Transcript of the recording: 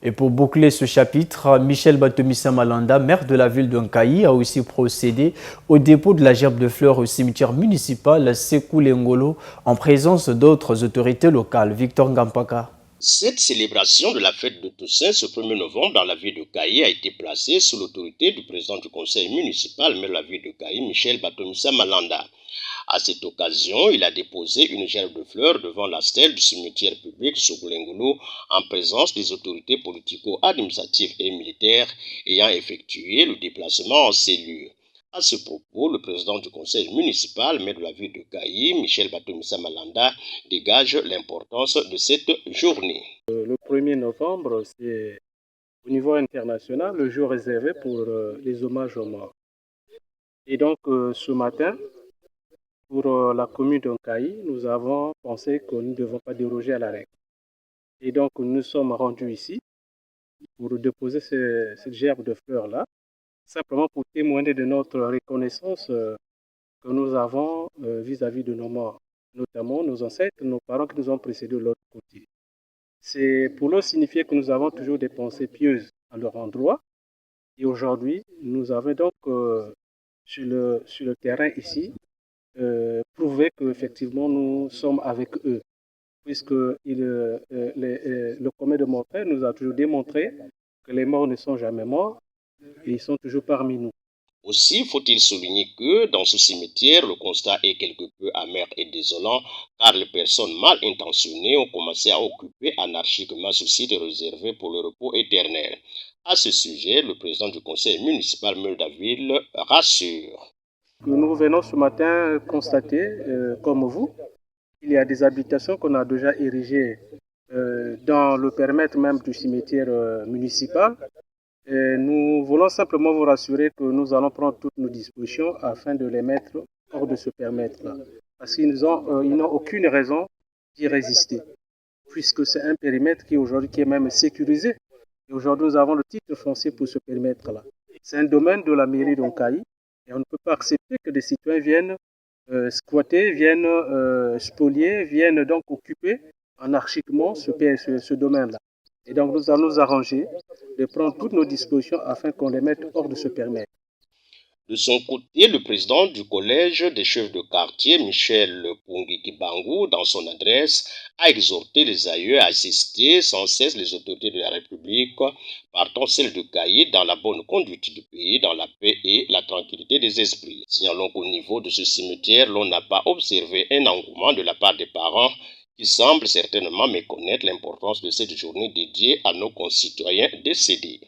Et pour boucler ce chapitre, Michel Batomissa Malanda, maire de la ville de Nkayi, a aussi procédé au dépôt de la gerbe de fleurs au cimetière municipal Sekou Lengolo en présence d'autres autorités locales. Victor Ngampaka. Cette célébration de la fête de Toussaint ce 1er novembre dans la ville de Kayi a été placée sous l'autorité du président du conseil municipal, maire de la ville de Kayi, Michel Batomissa Malanda. À cette occasion, il a déposé une gerbe de fleurs devant la stèle du cimetière public Sogoulengolo en présence des autorités politico-administratives et militaires ayant effectué le déplacement en ces lieux. À ce propos, le président du conseil municipal, maire de la ville de Kayi, Michel Batomissa Malanda, dégage l'importance de cette journée. Le 1er novembre, c'est au niveau international le jour réservé pour les hommages aux morts. Et donc ce matin, pour la commune d'Onkayi, nous avons pensé que nous ne devons pas déroger à la règle. Et donc nous sommes rendus ici pour déposer cette gerbe de fleurs-là, simplement pour témoigner de notre reconnaissance que nous avons vis-à-vis de nos morts, notamment nos ancêtres, nos parents qui nous ont précédés de l'autre côté. C'est pour leur signifier que nous avons toujours des pensées pieuses à leur endroit. Et aujourd'hui, nous avons donc sur le terrain ici prouvé qu'effectivement nous sommes avec eux, puisque le commun de mon père nous a toujours démontré que les morts ne sont jamais morts et ils sont toujours parmi nous. Aussi faut-il souligner que dans ce cimetière, le constat est quelque peu amer et désolant car les personnes mal intentionnées ont commencé à occuper anarchiquement ce site réservé pour le repos éternel. À ce sujet, le président du conseil municipal de la ville rassure. Nous venons ce matin constater, comme vous, il y a des habitations qu'on a déjà érigées dans le périmètre même du cimetière municipal. Et nous voulons simplement vous rassurer que nous allons prendre toutes nos dispositions afin de les mettre hors de ce périmètre-là. Parce qu'ils n'ont aucune raison d'y résister, puisque c'est un périmètre qui aujourd'hui est même sécurisé. Et aujourd'hui, nous avons le titre foncier pour ce périmètre-là. C'est un domaine de la mairie d'Onkayi et on ne peut pas accepter que des citoyens viennent squatter, viennent spolier, viennent donc occuper anarchiquement ce domaine-là. Et donc nous allons nous arranger de prendre toutes nos dispositions afin qu'on les mette hors de ce périmètre. De son côté, le président du collège des chefs de quartier, Michel Pungiki-Bangou, dans son adresse, a exhorté les aïeux à assister sans cesse les autorités de la République, partant celles de Kayi, dans la bonne conduite du pays, dans la paix et la tranquillité des esprits. Signalons qu'au niveau de ce cimetière, l'on n'a pas observé un engouement de la part des parents qui semblent certainement méconnaître l'importance de cette journée dédiée à nos concitoyens décédés.